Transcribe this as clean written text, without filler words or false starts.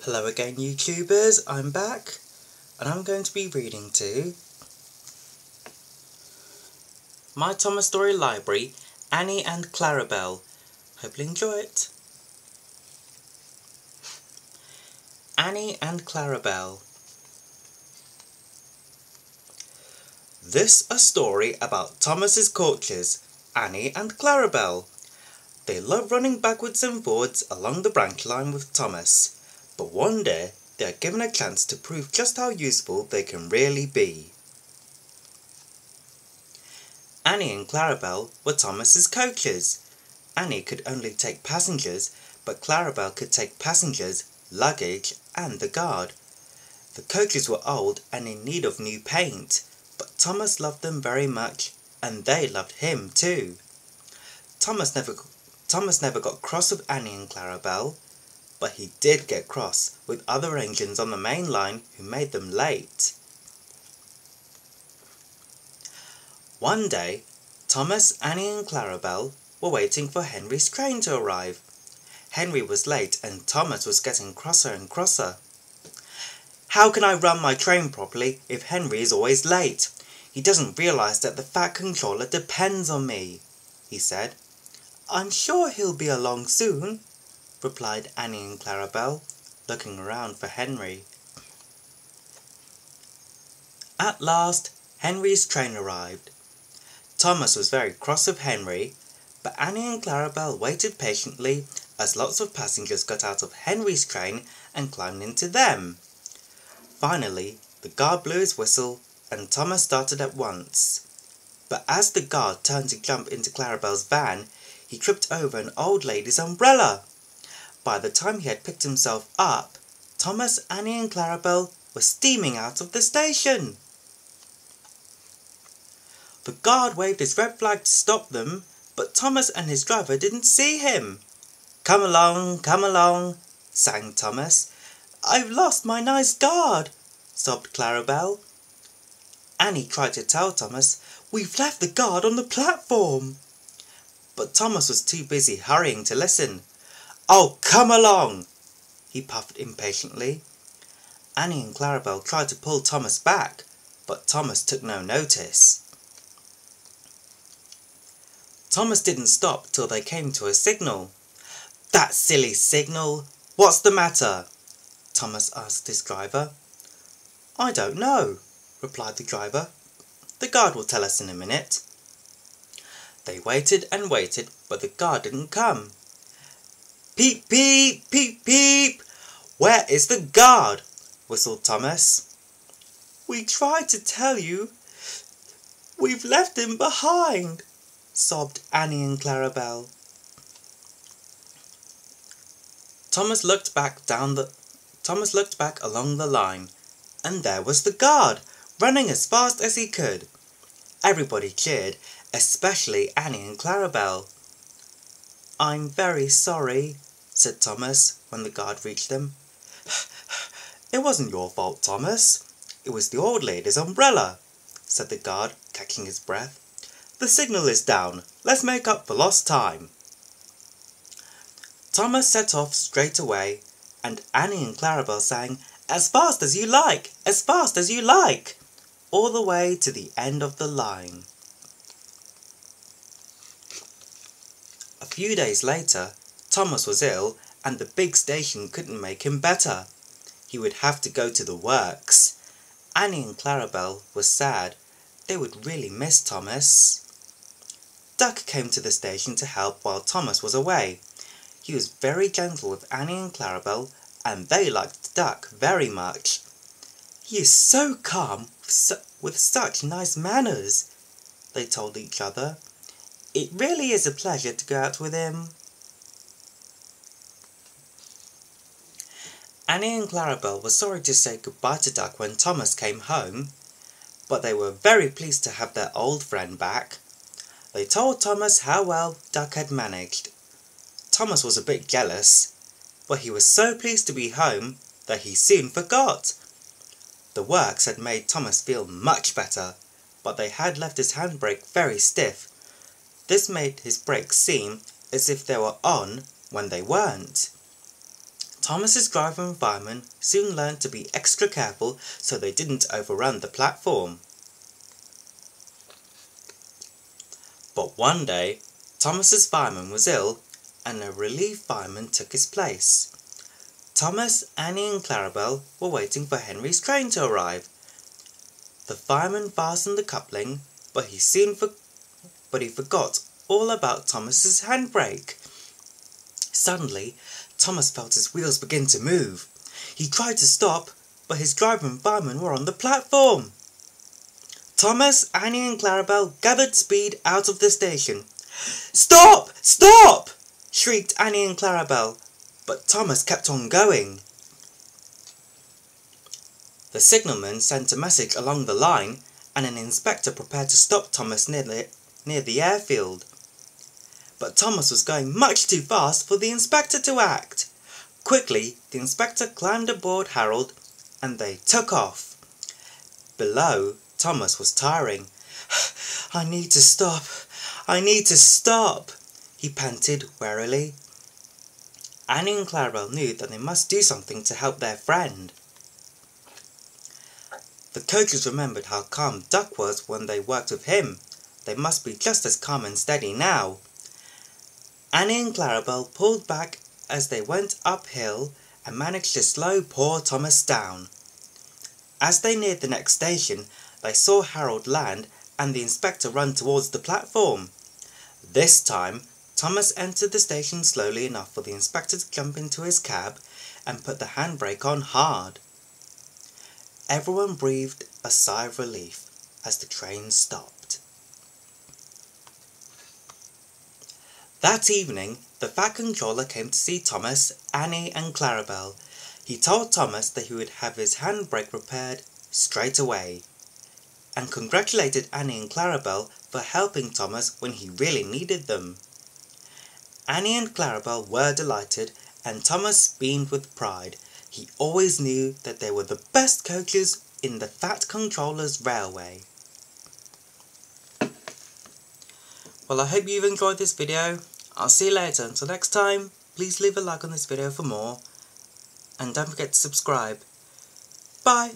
Hello again YouTubers, I'm back and I'm going to be reading to My Thomas Story Library, Annie and Clarabel. Hope you enjoy it. Annie and Clarabel. This a story about Thomas's coaches, Annie and Clarabel. They love running backwards and forwards along the branch line with Thomas, but one day they are given a chance to prove just how useful they can really be. Annie and Clarabel were Thomas's coaches. Annie could only take passengers, but Clarabel could take passengers, luggage, and the guard. The coaches were old and in need of new paint, but Thomas loved them very much, and they loved him too. Thomas never got cross with Annie and Clarabel, but he did get cross with other engines on the main line who made them late. One day, Thomas, Annie and Clarabel were waiting for Henry's train to arrive. Henry was late and Thomas was getting crosser and crosser. "How can I run my train properly if Henry is always late? He doesn't realise that the Fat Controller depends on me," he said. "I'm sure he'll be along soon," replied Annie and Clarabel, looking around for Henry. At last, Henry's train arrived. Thomas was very cross with Henry, but Annie and Clarabel waited patiently as lots of passengers got out of Henry's train and climbed into them. Finally, the guard blew his whistle and Thomas started at once. But as the guard turned to jump into Clarabel's van, he tripped over an old lady's umbrella. By the time he had picked himself up, Thomas, Annie and Clarabel were steaming out of the station. The guard waved his red flag to stop them, but Thomas and his driver didn't see him. come along," sang Thomas. "I've lost my nice guard," sobbed Clarabel. Annie tried to tell Thomas, "We've left the guard on the platform." But Thomas was too busy hurrying to listen. "Oh, come along," he puffed impatiently. Annie and Clarabel tried to pull Thomas back, but Thomas took no notice. Thomas didn't stop till they came to a signal. "That silly signal! What's the matter?" Thomas asked his driver. "I don't know," replied the driver. "The guard will tell us in a minute." They waited and waited, but the guard didn't come. "Peep, peep, peep, peep! Where is the guard?" whistled Thomas. "We tried to tell you. We've left him behind," sobbed Annie and Clarabel. Thomas looked back along the line, and there was the guard, running as fast as he could. Everybody cheered, especially Annie and Clarabel. "I'm very sorry," said Thomas when the guard reached them. "It wasn't your fault, Thomas. It was the old lady's umbrella," said the guard, catching his breath. "The signal is down. Let's make up for lost time." Thomas set off straight away, and Annie and Clarabel sang, "As fast as you like, as fast as you like," all the way to the end of the line. A few days later, Thomas was ill, and the big station couldn't make him better. He would have to go to the works. Annie and Clarabel were sad. They would really miss Thomas. Duck came to the station to help while Thomas was away. He was very gentle with Annie and Clarabel, and they liked Duck very much. "He is so calm, with such nice manners," they told each other. "It really is a pleasure to go out with him." Annie and Clarabel were sorry to say goodbye to Duck when Thomas came home, but they were very pleased to have their old friend back. They told Thomas how well Duck had managed. Thomas was a bit jealous, but he was so pleased to be home that he soon forgot. The works had made Thomas feel much better, but they had left his handbrake very stiff. This made his brakes seem as if they were on when they weren't. Thomas's driver and fireman soon learned to be extra careful so they didn't overrun the platform. But one day, Thomas's fireman was ill and a relief fireman took his place. Thomas, Annie and Clarabel were waiting for Henry's train to arrive. The fireman fastened the coupling, but he forgot all about Thomas's handbrake. Suddenly, Thomas felt his wheels begin to move. He tried to stop, but his driver and fireman were on the platform. Thomas, Annie and Clarabel gathered speed out of the station. "Stop! Stop!" shrieked Annie and Clarabel, but Thomas kept on going. The signalman sent a message along the line, and an inspector prepared to stop Thomas near the airfield. But Thomas was going much too fast for the inspector to act. Quickly, the inspector climbed aboard Harold, and they took off. Below, Thomas was tiring. "I need to stop. I need to stop," he panted wearily. Annie and Clarabel knew that they must do something to help their friend. The coaches remembered how calm Duck was when they worked with him. They must be just as calm and steady now. Annie and Clarabel pulled back as they went uphill and managed to slow poor Thomas down. As they neared the next station, they saw Harold land and the inspector run towards the platform. This time, Thomas entered the station slowly enough for the inspector to jump into his cab and put the handbrake on hard. Everyone breathed a sigh of relief as the train stopped. That evening, the Fat Controller came to see Thomas, Annie and Clarabel. He told Thomas that he would have his handbrake repaired straight away, and congratulated Annie and Clarabel for helping Thomas when he really needed them. Annie and Clarabel were delighted, and Thomas beamed with pride. He always knew that they were the best coaches in the Fat Controller's railway. Well, I hope you've enjoyed this video. I'll see you later. Until next time, please leave a like on this video for more, and don't forget to subscribe. Bye!